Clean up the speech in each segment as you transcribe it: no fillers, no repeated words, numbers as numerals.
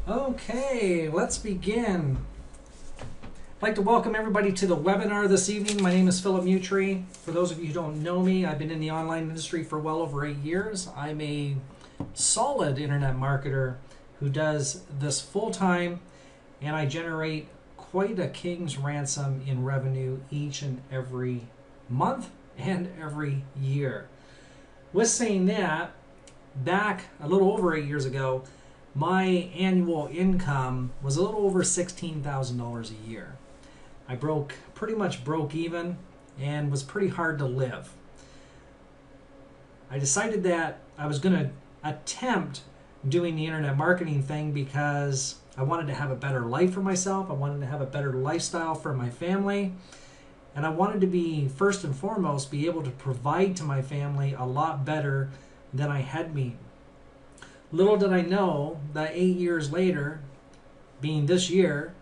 Okay, let's begin. I'd like to welcome everybody to the webinar this evening. My name is Philip Mutry. For those of you who don't know me, I've been in the online industry for well over 8 years. I'm a solid internet marketer who does this full time, and I generate quite a king's ransom in revenue each and every month and every year. With saying that, back a little over 8 years ago, my annual income was a little over $16,000 a year. I pretty much broke even and was pretty hard to live. I decided that I was going to attempt doing the internet marketing thing because I wanted to have a better life for myself. I wanted to have a better lifestyle for my family. And I wanted to be, first and foremost, be able to provide to my family a lot better than I had been. Little did I know that 8 years later, being this year,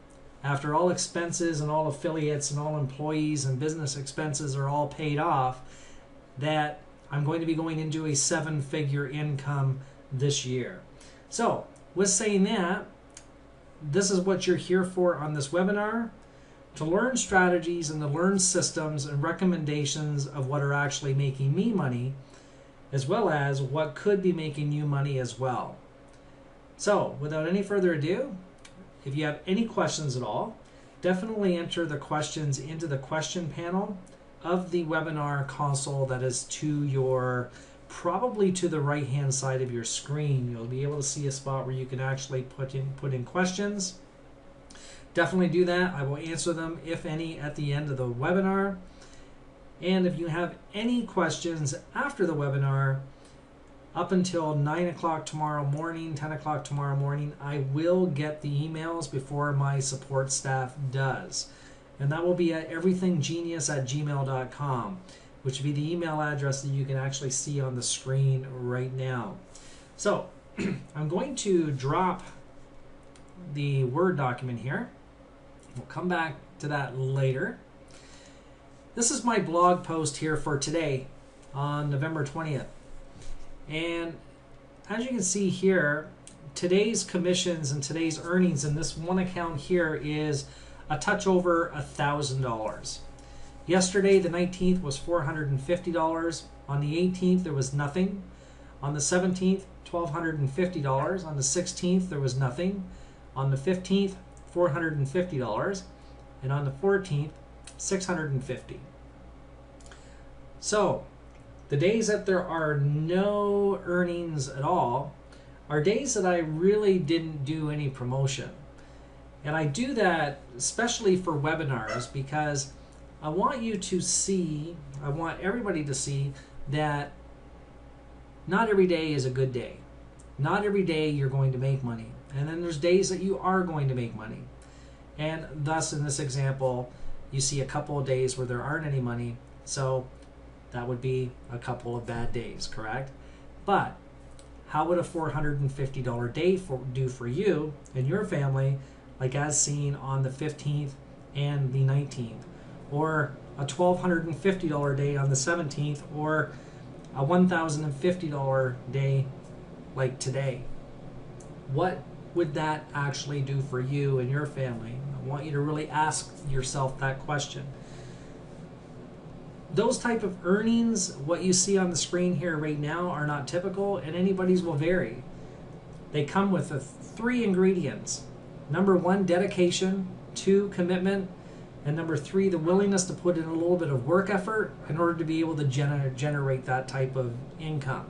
after all expenses and all affiliates and all employees and business expenses are all paid off, that I'm going to be going into a 7-figure income this year. So, with saying that, this is what you're here for on this webinar, to learn strategies and to learn systems and recommendations of what are actually making me money, as well as what could be making you money as well. So, without any further ado, if you have any questions at all, definitely enter the questions into the question panel of the webinar console that is to your, probably to the right hand side of your screen. You'll be able to see a spot where you can actually put in questions. Definitely do that. I will answer them, if any, at the end of the webinar. And if you have any questions after the webinar, up until 9 o'clock tomorrow morning, 10 o'clock tomorrow morning, I will get the emails before my support staff does. And that will be at everythinggenius@gmail.com, which will be the email address that you can actually see on the screen right now. So I'm going to drop the Word document here. We'll come back to that later. This is my blog post here for today on November 20th. And as you can see here, today's commissions and today's earnings in this one account here is a touch over $1,000. Yesterday, the 19th, was $450. On the 18th, there was nothing. On the 17th, $1,250. On the 16th, there was nothing. On the 15th, $450. And on the 14th, $650. So, the days that there are no earnings at all are days that I really didn't do any promotion. And I do that especially for webinars because I want you to see, I want everybody to see that not every day is a good day. Not every day you're going to make money. And then there's days that you are going to make money. And thus, in this example, you see a couple of days where there aren't any money. So that would be a couple of bad days, correct? But how would a $450 day do for you and your family, like as seen on the 15th and the 19th? Or a $1,250 day on the 17th, or a $1,050 day like today? What would that actually do for you and your family? I want you to really ask yourself that question. Those type of earnings, what you see on the screen here right now, are not typical, and anybody's will vary. They come with 3 ingredients. Number 1, dedication. 2, commitment. And number 3, the willingness to put in a little bit of work effort in order to be able to generate that type of income.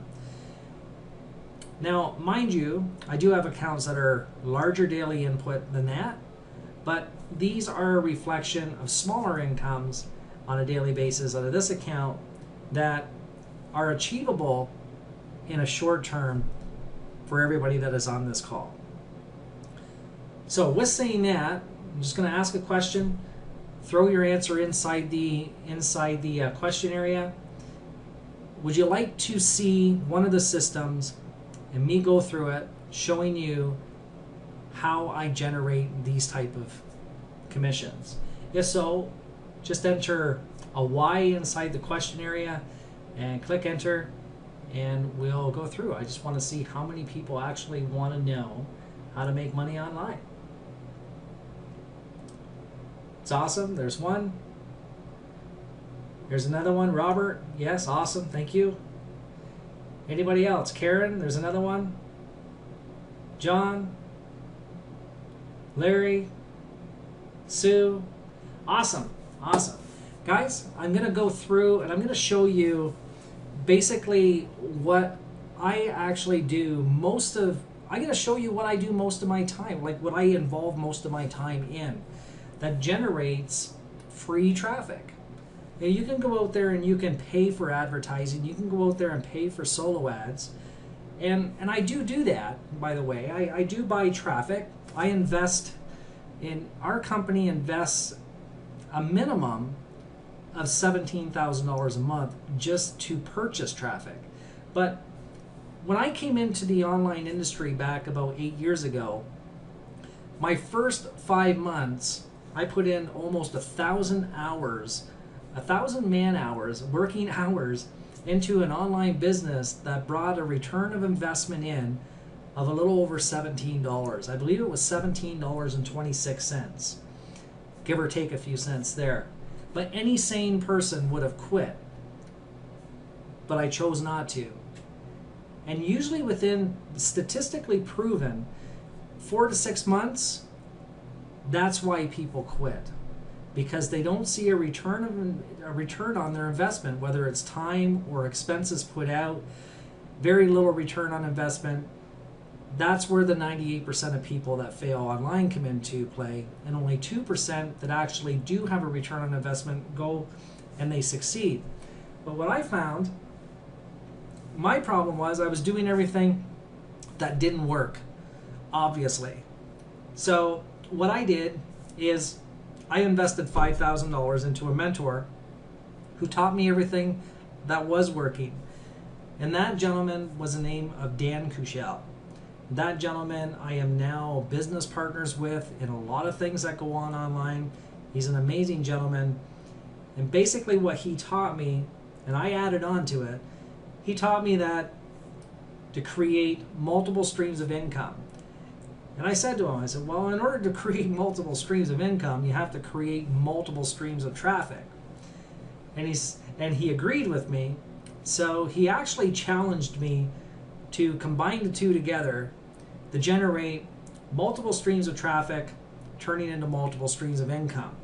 Now, mind you, I do have accounts that are larger daily input than that, but these are a reflection of smaller incomes on a daily basis out of this account that are achievable in a short term for everybody that is on this call. So with saying that, I'm just going to ask a question, throw your answer inside the question area. Would you like to see one of the systems and me go through it, showing you how I generate these type of commissions? If so, just enter a Y inside the question area and click enter, and we'll go through. I just want to see how many people actually want to know how to make money online. It's awesome. There's one. There's another one. Robert, yes, awesome. Thank you. Anybody else? Karen, there's another one. John, Larry, Sue. Awesome. Awesome. Guys, I'm going to go through and I'm going to show you basically what I actually do I'm going to show you what I do most of my time, like what I involve most of my time in that generates free traffic. Now, you can go out there and you can pay for advertising. You can go out there and pay for solo ads. And I do that, by the way. I do buy traffic. Our company invests a minimum of $17,000 a month just to purchase traffic. But when I came into the online industry back about 8 years ago, my first 5 months, I put in almost 1,000 hours, 1,000 man hours, working hours into an online business that brought a return of investment in of a little over $17. I believe it was $17.26, give or take a few cents there. But any sane person would have quit, but I chose not to. And usually within, statistically proven, 4 to 6 months, that's why people quit. Because they don't see a return on their investment, whether it's time or expenses put out, very little return on investment. That's where the 98% of people that fail online come into play, and only 2% that actually do have a return on investment go and they succeed. But what I found, my problem was I was doing everything that didn't work, obviously. So what I did is I invested $5,000 into a mentor who taught me everything that was working. And that gentleman was the name of Dan Kushel. That gentleman I am now business partners with in a lot of things that go on online. He's an amazing gentleman. And basically what he taught me, and I added on to it, he taught me that to create multiple streams of income. And I said to him, I said, well, in order to create multiple streams of income, you have to create multiple streams of traffic. And he agreed with me. So he actually challenged me to combine the two together to generate multiple streams of traffic, turning into multiple streams of income.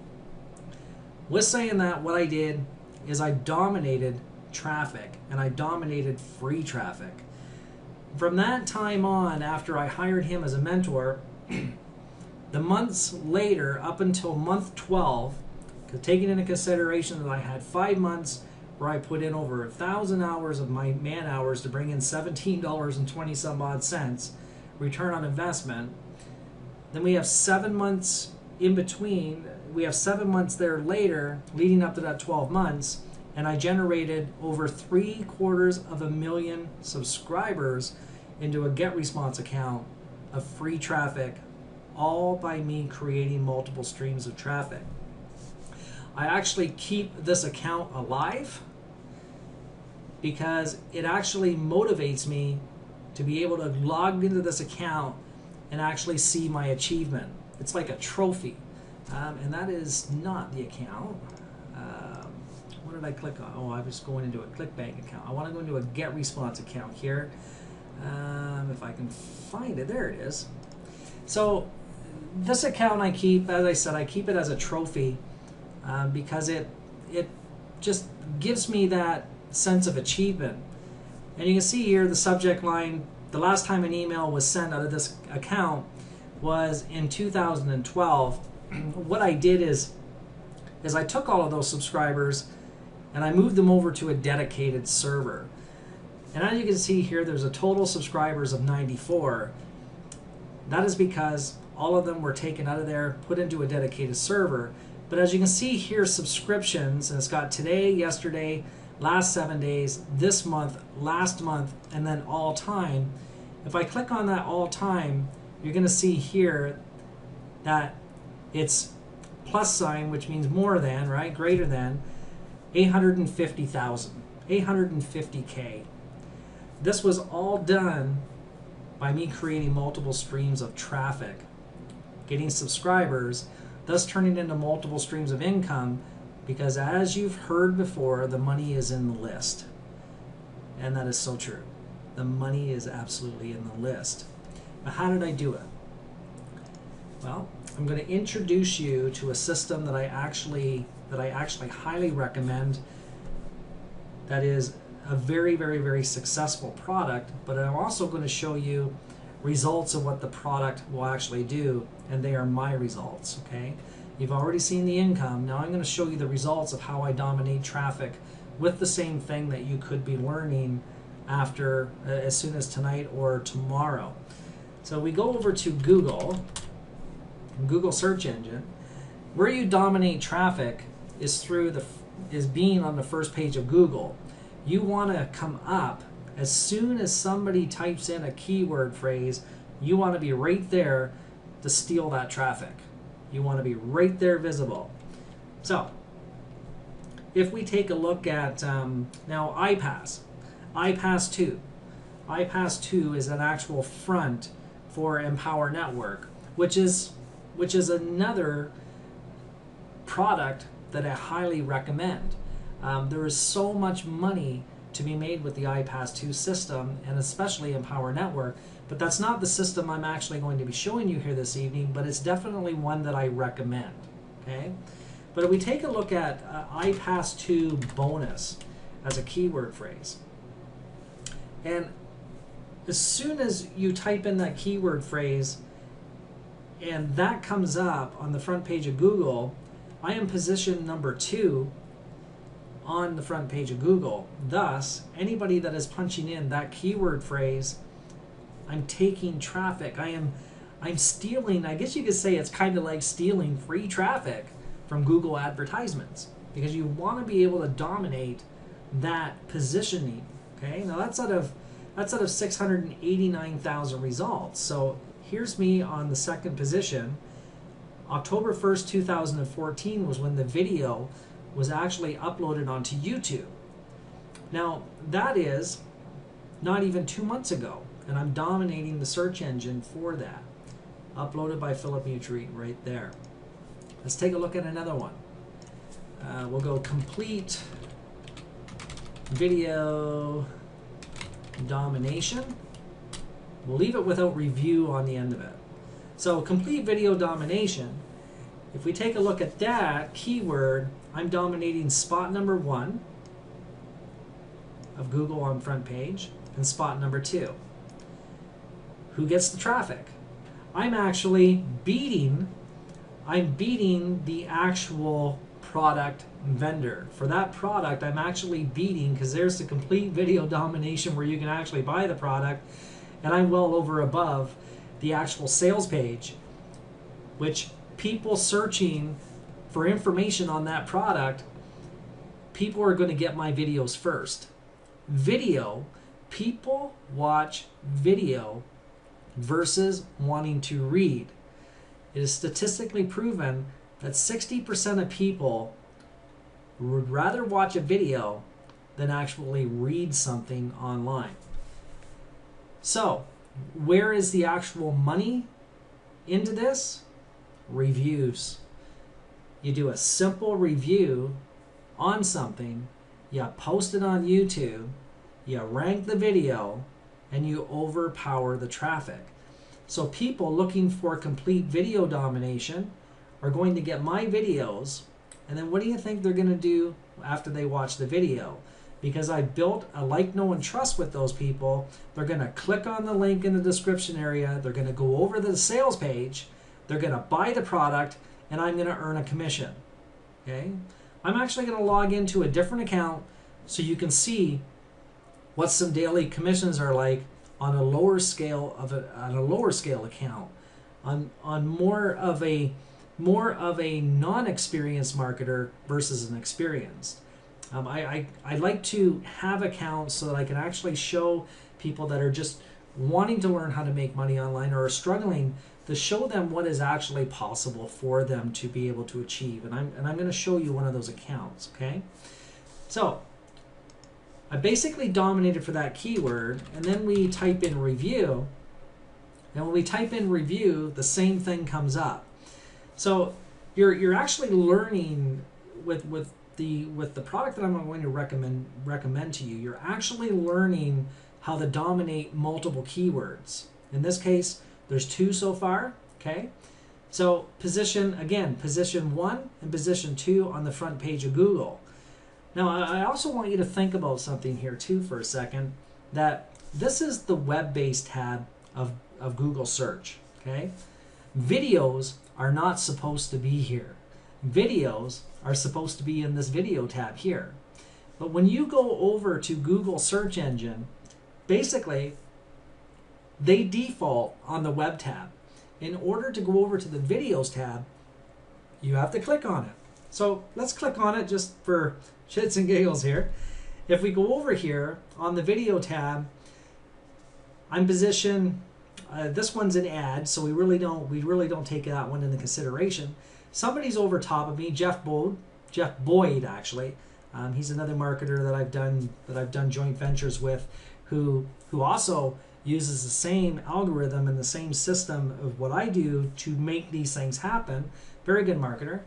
With saying that, what I did is I dominated traffic, and I dominated free traffic. From that time on, after I hired him as a mentor, the months later, up until month 12, taking into consideration that I had 5 months where I put in over 1,000 hours of my man hours to bring in $17.20 some odd cents return on investment. Then we have 7 months in between. We have 7 months there later, leading up to that 12 months, and I generated over 750,000 subscribers into a GetResponse account of free traffic, all by me creating multiple streams of traffic. I actually keep this account alive because it actually motivates me to be able to log into this account and actually see my achievement. It's like a trophy. And that is not the account. What did I click on? Oh, I was going into a ClickBank account. I want to go into a GetResponse account here. If I can find it, there it is. So this account I keep, as I said, I keep it as a trophy because it just gives me that sense of achievement. And you can see here the subject line, the last time an email was sent out of this account was in 2012. What I did is I took all of those subscribers and I moved them over to a dedicated server. And as you can see here, there's a total subscribers of 94. That is because all of them were taken out of there, put into a dedicated server. But as you can see here, subscriptions, and it's got today, yesterday, last 7 days, this month, last month, and then all time. If I click on that all time, you're going to see here that it's plus sign, which means more than, right? Greater than 850,000, 850K. This was all done by me creating multiple streams of traffic, getting subscribers, thus turning into multiple streams of income, because as you've heard before, the money is in the list. And that is so true. The money is absolutely in the list. Now, how did I do it? Well, I'm going to introduce you to a system that I actually highly recommend, that is a very, very, very successful product, but I'm also going to show you results of what the product will actually do, and they are my results, okay? You've already seen the income. Now I'm going to show you the results of how I dominate traffic with the same thing that you could be learning after as soon as tonight or tomorrow. So we go over to Google search engine. Where you dominate traffic is being on the first page of Google. You want to come up as soon as somebody types in a keyword phrase. You want to be right there to steal that traffic. You want to be right there visible. So if we take a look at now iPass 2. iPass 2 is an actual front for Empower Network, which is another product that I highly recommend. There is so much money to be made with the iPass 2 system, and especially Empower Network, but that's not the system I'm actually going to be showing you here this evening, but it's definitely one that I recommend, okay? But if we take a look at iPass 2 bonus as a keyword phrase, and as soon as you type in that keyword phrase and that comes up on the front page of Google, I am position number 2 on the front page of Google. Thus, anybody that is punching in that keyword phrase, I'm taking traffic. I'm stealing, I guess you could say it's kind of like stealing free traffic from Google advertisements, because you want to be able to dominate that positioning. Okay, now that's out of 689,000 results. So here's me on the second position. October 1st, 2014 was when the video was actually uploaded onto YouTube. Now that is not even 2 months ago, and I'm dominating the search engine for that. Uploaded by Philip Mutry right there. Let's take a look at another one. We'll go complete video domination. We'll leave it without review on the end of it. So complete video domination, if we take a look at that keyword, I'm dominating spot number 1 of Google on front page and spot number 2. Who gets the traffic? I'm actually beating the actual product vendor. For that product, I'm actually beating, because there's the complete video domination where you can actually buy the product, and I'm well over above the actual sales page, which people searching for information on that product, people are going to get my videos first. Video, people watch video versus wanting to read. It is statistically proven that 60% of people would rather watch a video than actually read something online. So, where is the actual money into this? Reviews. You do a simple review on something, you post it on YouTube, you rank the video, and you overpower the traffic. So people looking for complete video domination are going to get my videos, and then what do you think they're going to do after they watch the video? Because I built a like, know, and trust with those people, they're going to click on the link in the description area, they're going to go over to the sales page, they're going to buy the product, and I'm going to earn a commission. Okay? I'm actually going to log into a different account so you can see what some daily commissions are like on a lower scale account, on more of a non-experienced marketer versus an experienced. I like to have accounts so that I can actually show people that are just wanting to learn how to make money online or are struggling, to show them what is actually possible for them to be able to achieve. And I'm going to show you one of those accounts, okay? So I basically dominated for that keyword, and then we type in review, And when we type in review, the same thing comes up. So you're actually learning with the product that I'm going to recommend to you. You're actually learning how to dominate multiple keywords. In this case, there's 2 so far. Okay, so position 1 and position 2 on the front page of Google. Now, I also want you to think about something here too for a second, that this is the web-based tab of Google search. Okay, videos are not supposed to be here. Videos are supposed to be in this video tab here. But when you go over to Google search engine, basically they default on the web tab. In order to go over to the videos tab, you have to click on it. So let's click on it just for shits and giggles here. If we go over here on the video tab, I'm positioned, this one's an ad, so we really don't take that one into consideration. Somebody's over top of me, Jeff Boyd actually. He's another marketer that I've done joint ventures with, who also uses the same algorithm and the same system of what I do to make these things happen. Very good marketer.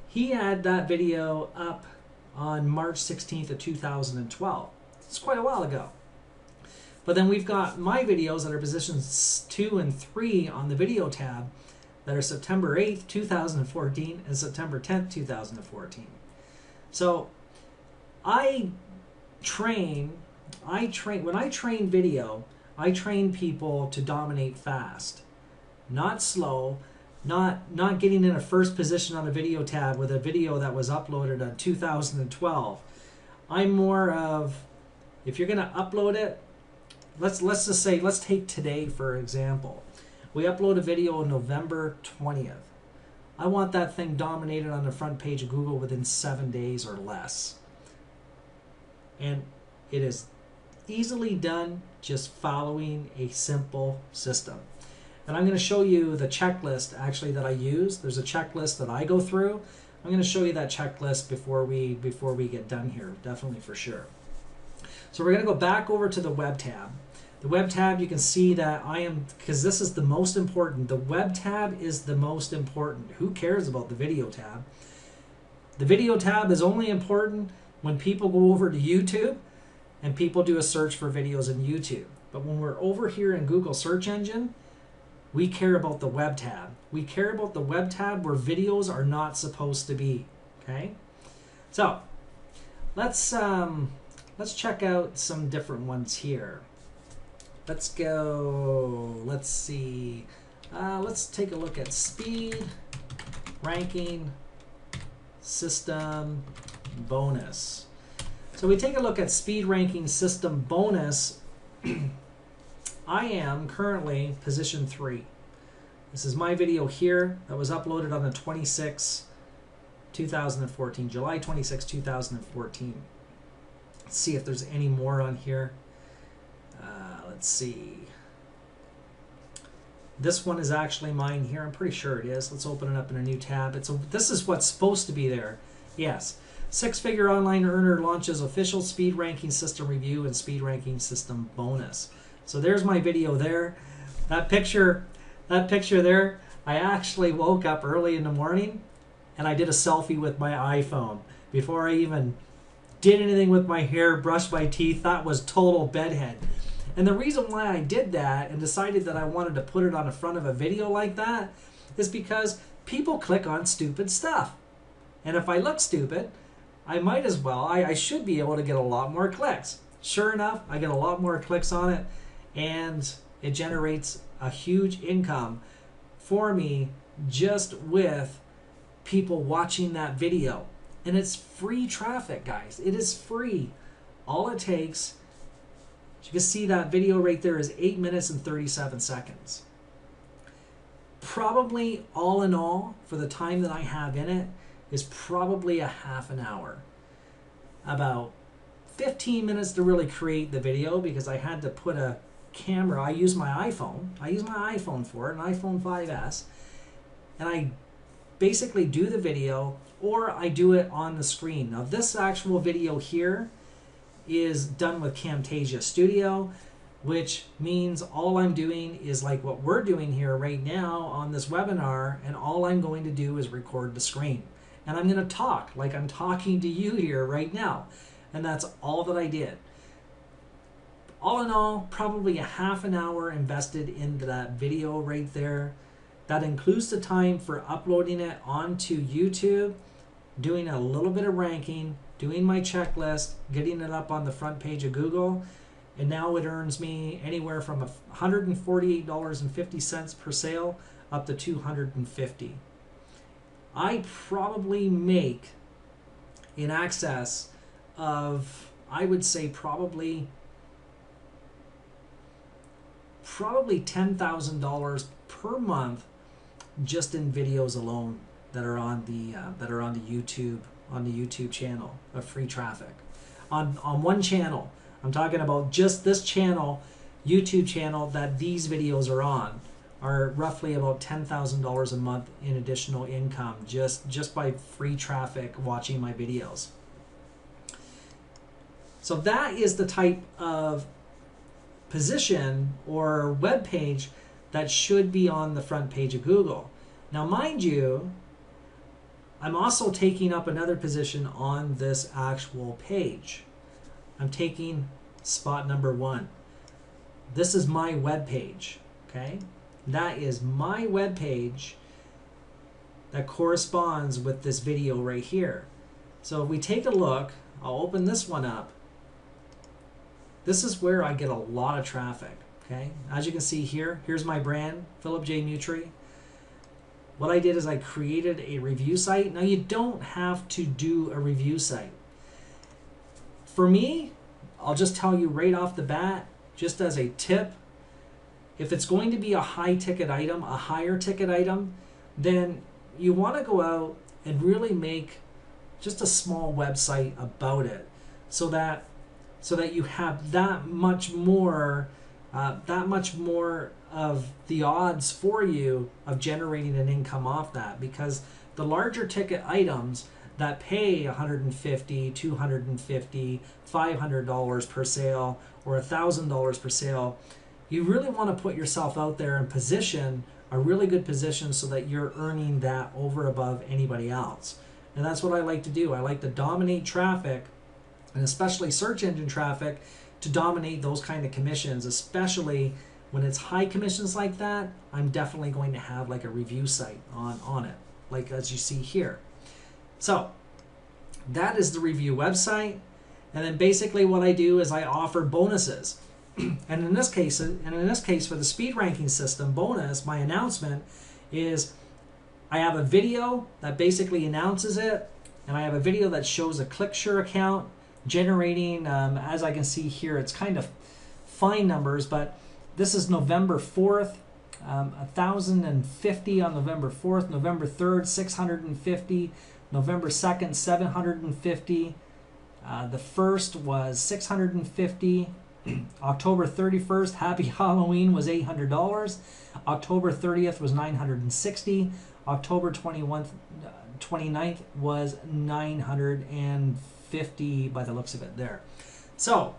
He had that video up on March 16th of 2012. It's quite a while ago. But then we've got my videos that are positions 2 and 3 on the video tab that are September 8th, 2014 and September 10th, 2014. So when I train video, I train people to dominate fast, not slow, not getting in a first position on a video tab with a video that was uploaded in 2012. I'm more of, if you're going to upload it, let's just say, let's take today for example. We upload a video on November 20th. I want that thing dominated on the front page of Google within 7 days or less. And it is easily done just following a simple system. And I'm going to show you the checklist actually that I use. There's a checklist that I go through. I'm going to show you that checklist before we get done here, definitely for sure. So we're going to go back over to the web tab. The web tab, you can see that because this is the most important. The web tab is the most important. Who cares about the video tab? The video tab is only important when people go over to YouTube and people do a search for videos in YouTube. But when we're over here in Google search engine, we care about the web tab. We care about the web tab where videos are not supposed to be. Okay? So let's check out some different ones here. Let's go, let's see. Let's take a look at speed ranking system bonus. So we take a look at speed ranking system bonus. I am currently position 3. This is my video here that was uploaded on the 26th, 2014, July 26, 2014. Let's see if there's any more on here. Let's see. This one is actually mine here. I'm pretty sure it is. Let's open it up in a new tab. This is what's supposed to be there. Yes. 6-figure online earner launches official speed ranking system review and speed ranking system bonus. So there's my video there. That picture there, I actually woke up early in the morning and I did a selfie with my iPhone before I even did anything with my hair, brushed my teeth. That was total bedhead. And the reason why I did that and decided that I wanted to put it on the front of a video like that is because people click on stupid stuff. And if I look stupid, I might as well, I should be able to get a lot more clicks. Sure enough, I get a lot more clicks on it, and it generates a huge income for me just with people watching that video. And it's free traffic, guys. It is free. All it takes, you can see that video right there is 8 minutes and 37 seconds. Probably all in all, for the time that I have in it, is probably a half an hour. About 15 minutes to really create the video because I had to put a camera. I use my iPhone. I use my iPhone for it, an iPhone 5S. And I basically do the video or I do it on the screen. Now this actual video here is done with Camtasia Studio. which means all I'm doing is like what we're doing here right now on this webinar, and all I'm going to do is record the screen. And I'm going to talk like I'm talking to you here right now. And that's all that I did. All in all, probably a half an hour invested into that video right there. That includes the time for uploading it onto YouTube, doing a little bit of ranking, doing my checklist, getting it up on the front page of Google, and now it earns me anywhere from $148.50 per sale up to $250. I probably make in excess of, I would say probably $10,000 per month just in videos alone that are on the YouTube channel of free traffic. On one channel, I'm talking about just this channel, YouTube channel that these videos are on, are roughly about $10,000 a month in additional income just by free traffic watching my videos. So that is the type of position or web page that should be on the front page of Google. Now, mind you, I'm also taking up another position on this actual page. I'm taking spot number 1. This is my web page, okay? That is my web page that corresponds with this video right here. So if we take a look, I'll open this one up. This is where I get a lot of traffic, okay? As you can see here, here's my brand, Philip J. Mutry. What I did is I created a review site. Now, you don't have to do a review site. For me, I'll just tell you right off the bat, just as a tip, if it's going to be a high ticket item, a higher ticket item, then you want to go out and really make just a small website about it so that you have that much more of the odds for you of generating an income off that. Because the larger ticket items that pay $150, $250, $500 per sale or $1,000 per sale, you really want to put yourself out there and position a really good position so that you're earning that over above anybody else. And that's what I like to do. I like to dominate traffic, and especially search engine traffic, to dominate those kind of commissions, especially when it's high commissions like that. I'm definitely going to have like a review site on it, like as you see here. So that is the review website. And then basically what I do is I offer bonuses. And in this case for the speed ranking system bonus, my announcement is I have a video that basically announces it, and I have a video that shows a ClickSure account generating, as I can see here, it's kind of fine numbers, but this is November 4th, 1,050 on November 4th, November 3rd, 650, November 2nd, 750, the 1st was 650, October 31st, Happy Halloween, was $800, October 30th was $960, October 29th was $950 by the looks of it there. So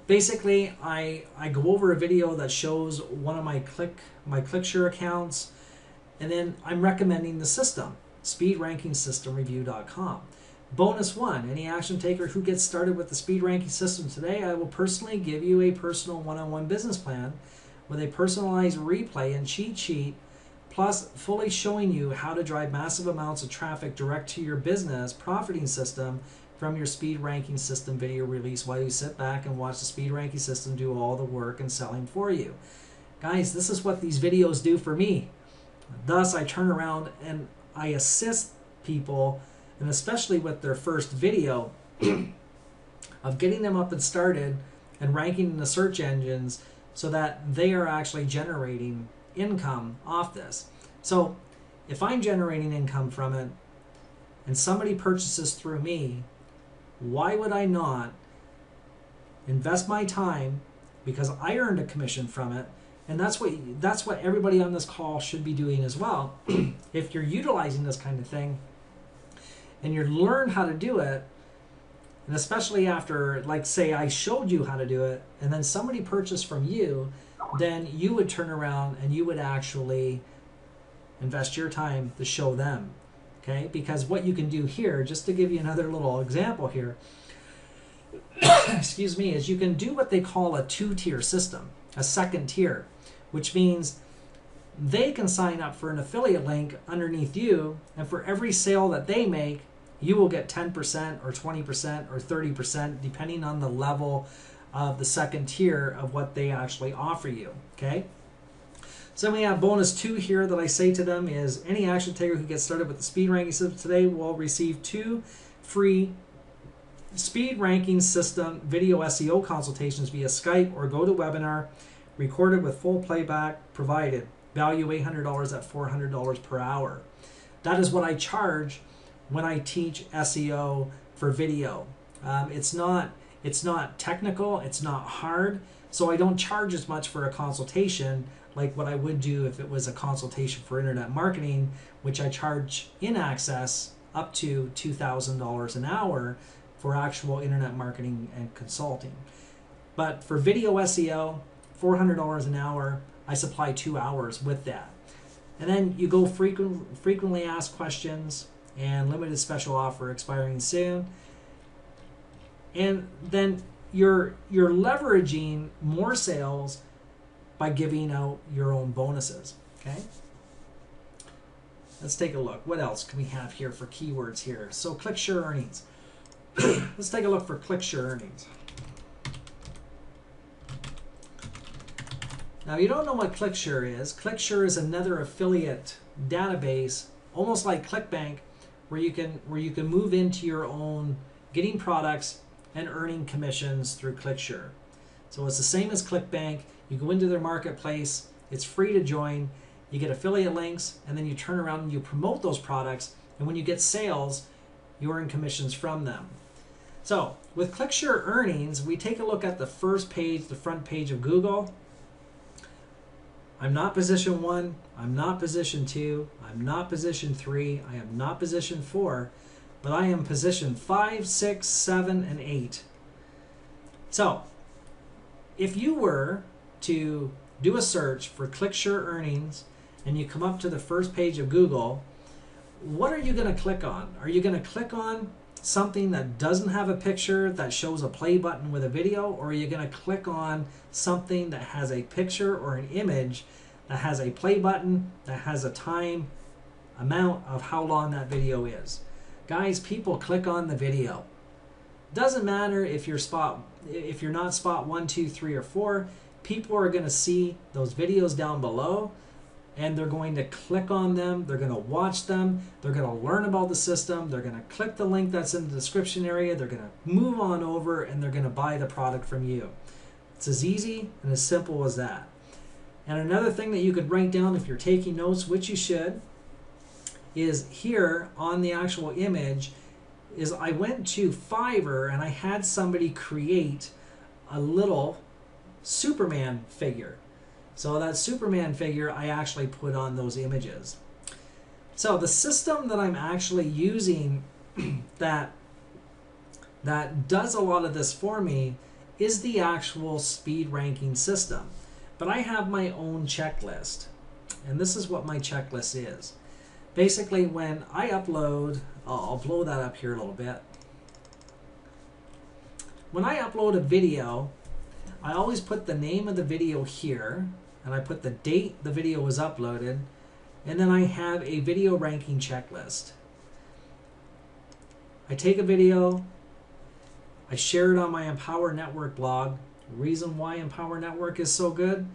basically I go over a video that shows one of my ClickSure accounts, and then I'm recommending the system, SpeedRankingSystemReview.com. Bonus 1, any action taker who gets started with the speed ranking system today, I will personally give you a personal one-on-one business plan with a personalized replay and cheat sheet, plus fully showing you how to drive massive amounts of traffic direct to your business profiting system from your speed ranking system video release while you sit back and watch the speed ranking system do all the work and selling for you. Guys, this is what these videos do for me. Thus, I turn around and I assist people, and especially with their first video, of getting them up and started and ranking in the search engines so that they are actually generating income off this. So if I'm generating income from it and somebody purchases through me, why would I not invest my time, because I earned a commission from it? And that's what everybody on this call should be doing as well. If you're utilizing this kind of thing and you learn how to do it, And especially after, like, say I showed you how to do it and then somebody purchased from you, then you would turn around and you would actually invest your time to show them. Okay? Because what you can do here, just to give you another little example here, excuse me, is you can do what they call a two-tier system, a second tier, which means they can sign up for an affiliate link underneath you, and for every sale that they make, you will get 10% or 20% or 30%, depending on the level of the second tier of what they actually offer you. Okay? So we have bonus 2 here that I say to them is any action taker who gets started with the speed ranking system today will receive 2 free speed ranking system video SEO consultations via Skype or GoToWebinar, recorded with full playback provided. Value $800 at $400 per hour. That is what I charge when I teach SEO for video. It's not technical, it's not hard, so I don't charge as much for a consultation like what I would do if it was a consultation for internet marketing, which I charge in Access up to $2,000 an hour for actual internet marketing and consulting. But for video SEO, $400 an hour, I supply 2 hours with that. And then you go frequently asked questions and limited special offer expiring soon. And then you're leveraging more sales by giving out your own bonuses. Okay? Let's take a look. What else can we have here for keywords here? So ClickSure earnings. Let's take a look for ClickSure earnings. Now, if you don't know what ClickSure is another affiliate database, almost like ClickBank, where you can move into your own getting products and earning commissions through ClickSure. So it's the same as ClickBank. You go into their marketplace, it's free to join, you get affiliate links, and then you turn around and you promote those products, and when you get sales, you earn commissions from them. So with ClickSure earnings, we take a look at the first page, the front page of Google. I'm not position 1, I'm not position 2, I'm not position 3, I am not position 4, but I am position 5, 6, 7, and 8. So, if you were to do a search for ClickSure earnings and you come up to the first page of Google, what are you going to click on? Are you going to click on something that doesn't have a picture that shows a play button with a video, or are you going to click on something that has a picture or an image that has a play button that has a time amount of how long that video is? Guys, people click on the video. Doesn't matter if you're not spot 1, 2, 3, or 4. People are going to see those videos down below, and they're going to click on them, they're going to watch them, they're going to learn about the system, they're going to click the link that's in the description area, they're going to move on over, and they're going to buy the product from you. It's as easy and as simple as that. And another thing that you could write down if you're taking notes, which you should, is here on the actual image, is I went to Fiverr and I had somebody create a little Superman figure. So that Superman figure I actually put on those images. So the system that I'm actually using that does a lot of this for me is the actual speed ranking system. But I have my own checklist. And this is what my checklist is. Basically, when I upload, I'll blow that up here a little bit. When I upload a video, I always put the name of the video here, and I put the date the video was uploaded, and then I have a video ranking checklist. I take a video, I share it on my Empower Network blog. The reason why Empower Network is so good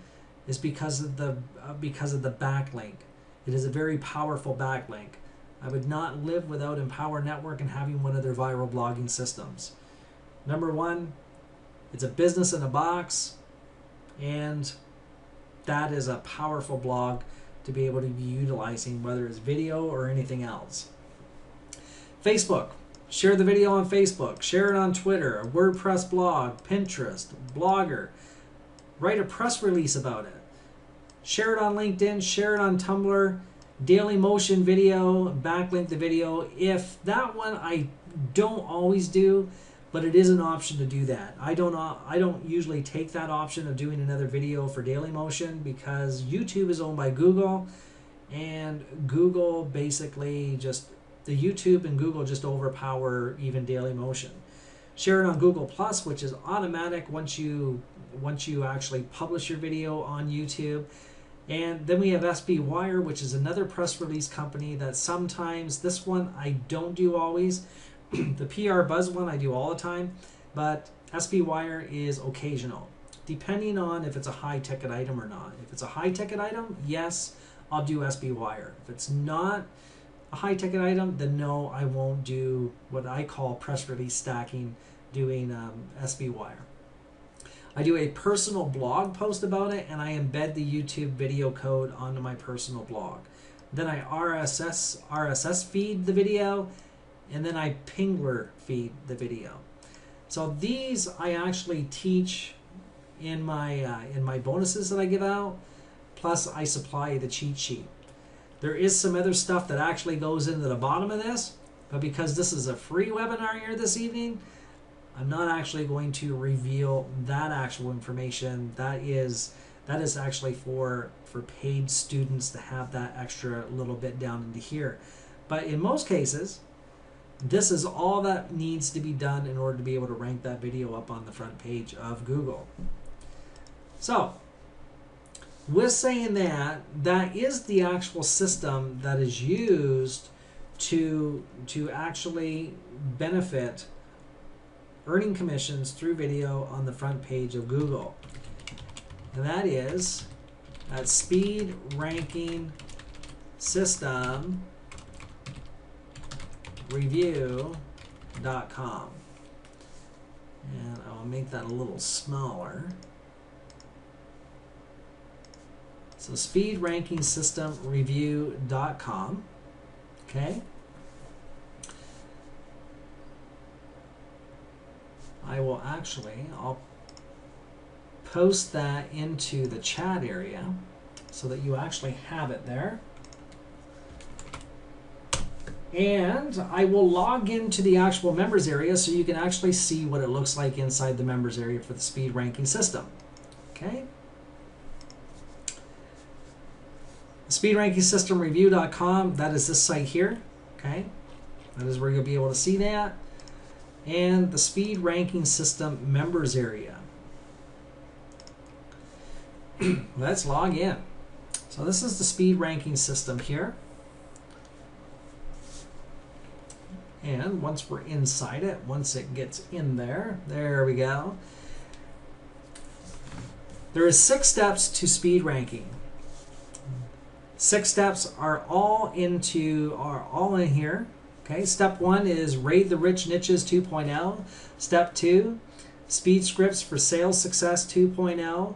is because of the backlink. It is a very powerful backlink. I would not live without Empower Network and having one of their viral blogging systems. Number one, it's a business in a box, and that is a powerful blog to be able to be utilizing, whether it's video or anything else. Facebook. Share the video on Facebook. Share it on Twitter, a WordPress blog, Pinterest, Blogger. Write a press release about it. Share it on LinkedIn. Share it on Tumblr. Daily Motion video. Backlink the video. If that one I don't always do, but it is an option to do that. I don't usually take that option of doing another video for Dailymotion because YouTube is owned by Google, and Google basically just, the YouTube and Google just overpower even Dailymotion. Share it on Google Plus, which is automatic once you actually publish your video on YouTube. And then we have SB Wire, which is another press release company that sometimes, this one I don't do always. The PR Buzz one I do all the time, but SB Wire is occasional, depending on if it's a high ticket item or not. If it's a high ticket item, yes, I'll do SB Wire. If it's not a high ticket item, then no, I won't do what I call press release stacking, doing SB Wire. I do a personal blog post about it, and I embed the YouTube video code onto my personal blog. Then I RSS feed the video, and then I Pingler feed the video. So these I actually teach in my bonuses that I give out, plus I supply the cheat sheet. There is some other stuff that actually goes into the bottom of this, but because this is a free webinar here this evening, I'm not actually going to reveal that actual information. That is actually for paid students to have that extra little bit down into here. But in most cases, this is all that needs to be done in order to be able to rank that video up on the front page of Google. So, with saying that, that is the actual system that is used to actually benefit earning commissions through video on the front page of Google. And that is at Speed Ranking System Review.com. And I'll make that a little smaller. So Speed Ranking System Review.com. Okay. I'll post that into the chat area so that you actually have it there. And I will log into the actual members area so you can actually see what it looks like inside the members area for the speed ranking system. Okay. SpeedRankingSystemReview.com, that is this site here. Okay. That is where you'll be able to see that. And the Speed Ranking System members area. Let's log in. So this is the Speed Ranking System here. And once we're inside it, once it gets in there, there we go. There is 6 steps to speed ranking. 6 steps are all in here. Okay, step 1 is Raid the Rich Niches 2.0. Step 2, Speed Scripts for Sales Success 2.0.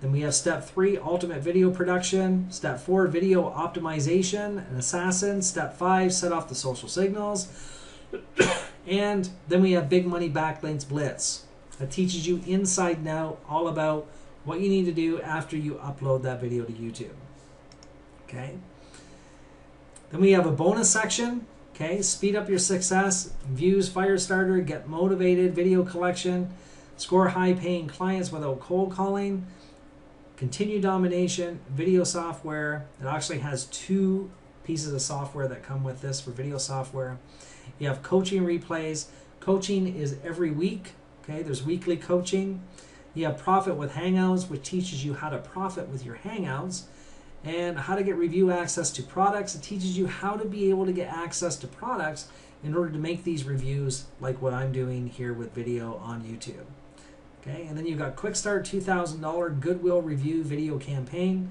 Then we have step 3, Ultimate Video Production. Step 4, Video Optimization and Assassin. Step 5, Set Off the Social Signals. And then we have Big Money Backlinks Blitz. That teaches you inside and out all about what you need to do after you upload that video to YouTube. Okay. Then we have a bonus section. Okay, speed up your success, views, Firestarter, get motivated, video collection, score high-paying clients without cold calling, continue domination, video software. It actually has 2 pieces of software that come with this for video software. You have coaching replays. Coaching is every week. Okay, there's weekly coaching. You have Profit with Hangouts, which teaches you how to profit with your Hangouts. And how to get review access to products. It teaches you how to be able to get access to products in order to make these reviews like what I'm doing here with video on YouTube. Okay, and then you've got Quick Start $2,000 Goodwill Review Video Campaign.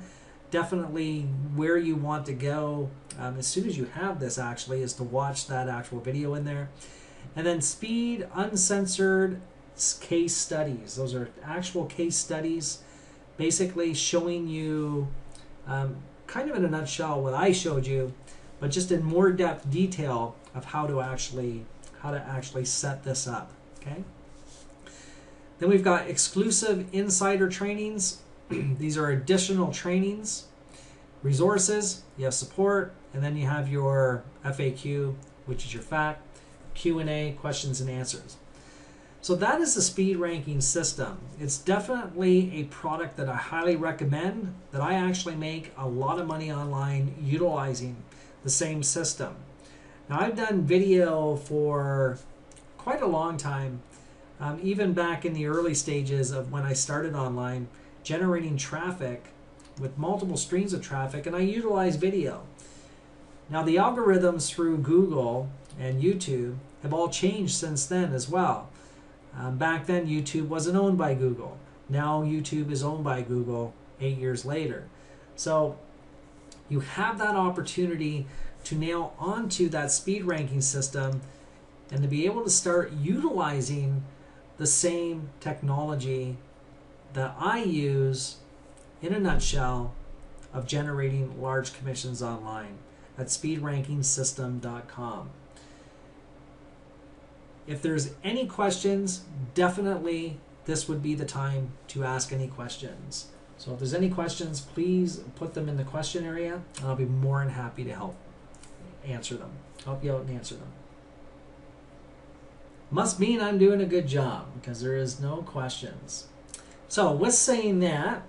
Definitely where you want to go as soon as you have this actually is to watch that actual video in there. And then Speed Uncensored Case Studies. Those are actual case studies basically showing you kind of in a nutshell what I showed you, but just in more depth detail of how to actually set this up. Okay. Then we've got exclusive insider trainings. These are additional trainings, resources. You have support, and then you have your FAQ, which is your fact, Q&A, questions and answers. So that is the speed ranking system. It's definitely a product that I highly recommend, that I actually make a lot of money online utilizing the same system. Now, I've done video for quite a long time, even back in the early stages of when I started online, generating traffic with multiple streams of traffic, and I utilize video. Now, the algorithms through Google and YouTube have all changed since then as well. Back then, YouTube wasn't owned by Google. Now, YouTube is owned by Google 8 years later. So, you have that opportunity to nail onto that speed ranking system and to be able to start utilizing the same technology that I use in a nutshell of generating large commissions online at speedrankingssystem.com. If there's any questions, definitely this would be the time to ask any questions. So if there's any questions, please put them in the question area, and I'll be more than happy to help you out and answer them. Must mean I'm doing a good job because there is no questions. So with saying that,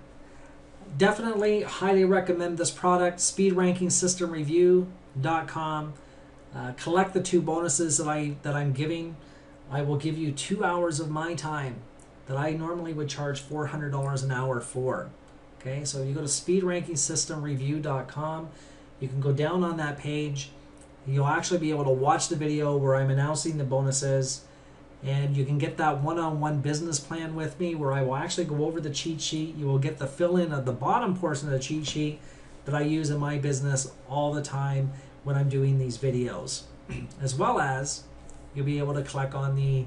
definitely highly recommend this product, speedrankingssystemreview.com. Collect the 2 bonuses that I'm giving. I will give you 2 hours of my time that I normally would charge $400 an hour for. Okay, so if you go to speedrankingssystemreview.com, you can go down on that page. You'll actually be able to watch the video where I'm announcing the bonuses, and you can get that one-on-one business plan with me where I will actually go over the cheat sheet. You will get the fill-in of the bottom portion of the cheat sheet that I use in my business all the time when I'm doing these videos, as well as you'll be able to click on the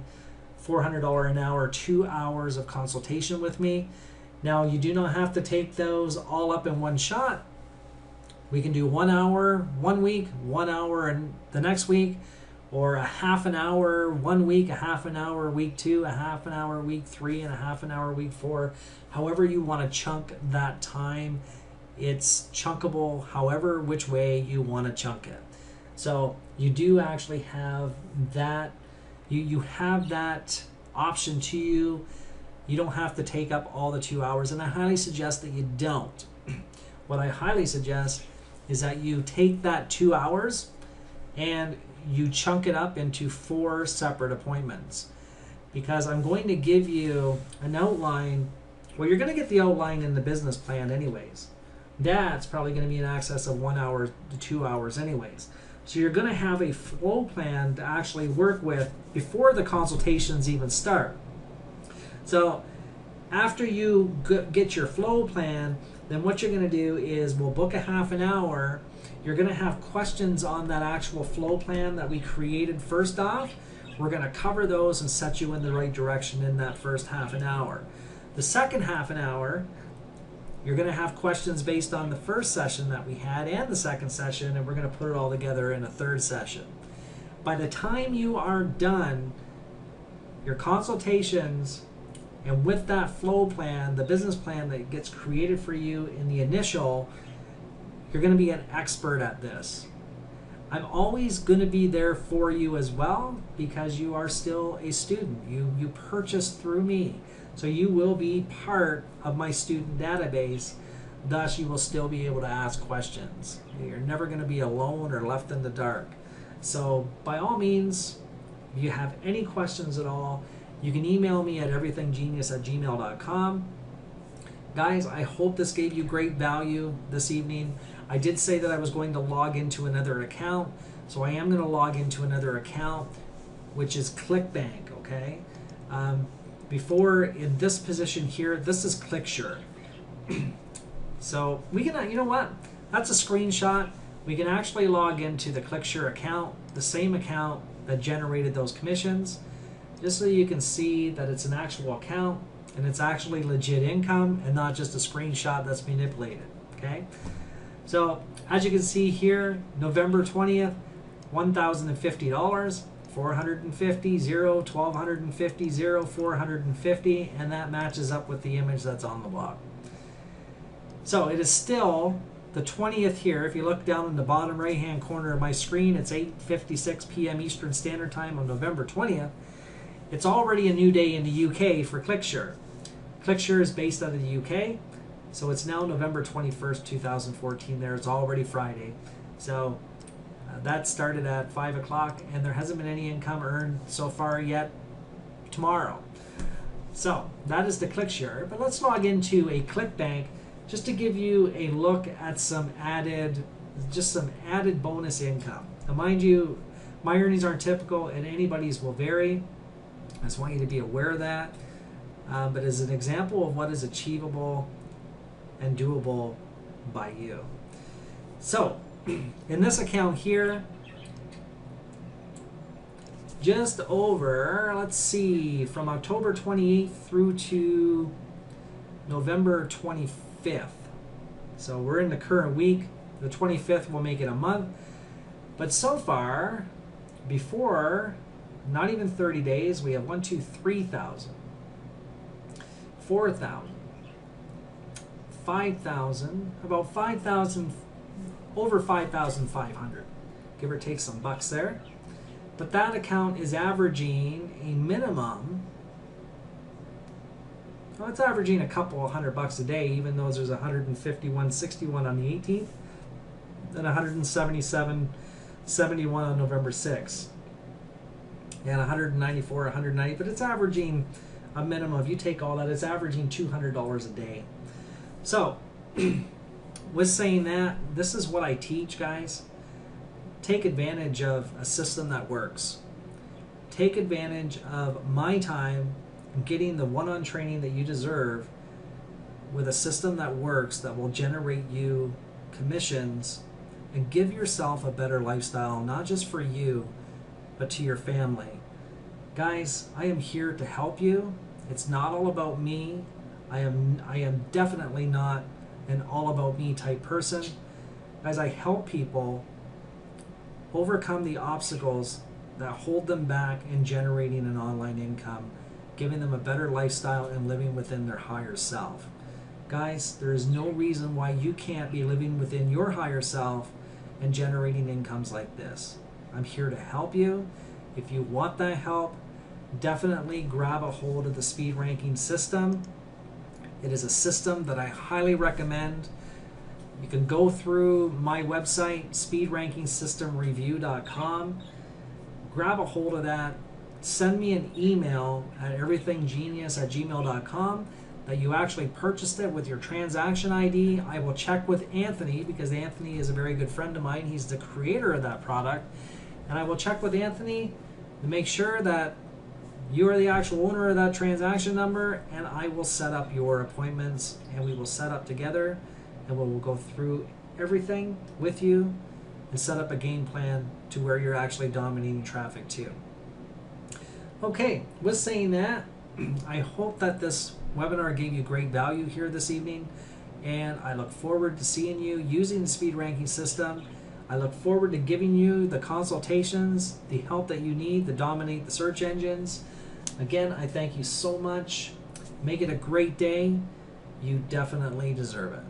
$400 an hour 2 hours of consultation with me. Now, you do not have to take those all up in one shot. We can do 1 hour 1 week, 1 hour and the next week, or a half an hour 1 week, a half an hour week 2, a half an hour week 3, and a half an hour week 4. However you want to chunk that time, it's chunkable however which way you want to chunk it. So you do actually have that, you have that option to you. You don't have to take up all the 2 hours, and I highly suggest that you don't. What I highly suggest is that you take that 2 hours and you chunk it up into 4 separate appointments, because I'm going to give you an outline. Well, you're going to get the outline in the business plan anyways. That's probably going to be in excess of 1 hour to 2 hours anyways. So you're going to have a flow plan to actually work with before the consultations even start. So after you get your flow plan, then what you're going to do is we'll book a half an hour. You're going to have questions on that actual flow plan that we created first off. We're going to cover those and set you in the right direction in that first half an hour. The second half an hour, you're going to have questions based on the first session that we had and the second session, and we're going to put it all together in a third session. By the time you are done your consultations, and with that flow plan, the business plan that gets created for you in the initial, you're going to be an expert at this. I'm always going to be there for you as well, because you are still a student. You purchased through me. So you will be part of my student database. Thus, you will still be able to ask questions. You're never going to be alone or left in the dark. So by all means, if you have any questions at all, you can email me at everythinggenius@gmail.com. Guys, I hope this gave you great value this evening. I did say that I was going to log into another account, so I am going to log into another account, which is ClickBank, okay? Before, in this position here, this is ClickSure. So we can, you know what? That's a screenshot. We can actually log into the ClickSure account, the same account that generated those commissions, just so you can see that it's an actual account and it's actually legit income and not just a screenshot that's manipulated, okay? So as you can see here, November 20th, $1,050, 450, 0, 1,250, 0, 450, and that matches up with the image that's on the blog. So it is still the 20th here. If you look down in the bottom right hand corner of my screen, it's 8:56 p.m. Eastern Standard Time on November 20th. It's already a new day in the UK for ClickSure. ClickSure is based out of the UK, so it's now November 21st, 2014 there. It's already Friday. So that started at 5 o'clock, and there hasn't been any income earned so far yet tomorrow. So that is the ClickSure. But let's log into a ClickBank just to give you a look at some added bonus income. Now mind you, my earnings aren't typical and anybody's will vary. I just want you to be aware of that. But as an example of what is achievable and doable by you. So in this account here, just over, let's see, from October 28th through to November 25th. So we're in the current week. The 25th will make it a month. But so far, before, not even 30 days, we have 1, 2, 3,000, 4,000, 5,000, about 5,000, over 5,500, give or take some bucks there. But that account is averaging a minimum, well, it's averaging a couple of $100 a day, even though there's 151.61 on the 18th and 177.71 on November 6th. And 194, 190, but it's averaging a minimum. If you take all that, it's averaging $200 a day. So, with saying that, this is what I teach, guys. Take advantage of a system that works. Take advantage of my time getting the one-on training that you deserve with a system that works, that will generate you commissions and give yourself a better lifestyle, not just for you, but to your family. Guys, I am here to help you. It's not all about me. I am definitely not an all about me type person. Guys, I help people overcome the obstacles that hold them back in generating an online income, giving them a better lifestyle and living within their higher self. Guys, there is no reason why you can't be living within your higher self and generating incomes like this. I'm here to help you. If you want that help, definitely grab a hold of the speed ranking system. It is a system that I highly recommend. You can go through my website, speedrankingSystemReview.com. Grab a hold of that. Send me an email at everythinggenius@gmail.com that you actually purchased it with your transaction ID. I will check with Anthony, because Anthony is a very good friend of mine. He's the creator of that product. And I will check with Anthony to make sure that you are the actual owner of that transaction number, and I will set up your appointments, and we will set up together, and we will go through everything with you and set up a game plan to where you're actually dominating traffic too. Okay, with saying that, I hope that this webinar gave you great value here this evening, and I look forward to seeing you using the speed ranking system. I look forward to giving you the consultations, the help that you need to dominate the search engines. Again, I thank you so much. Make it a great day. You definitely deserve it.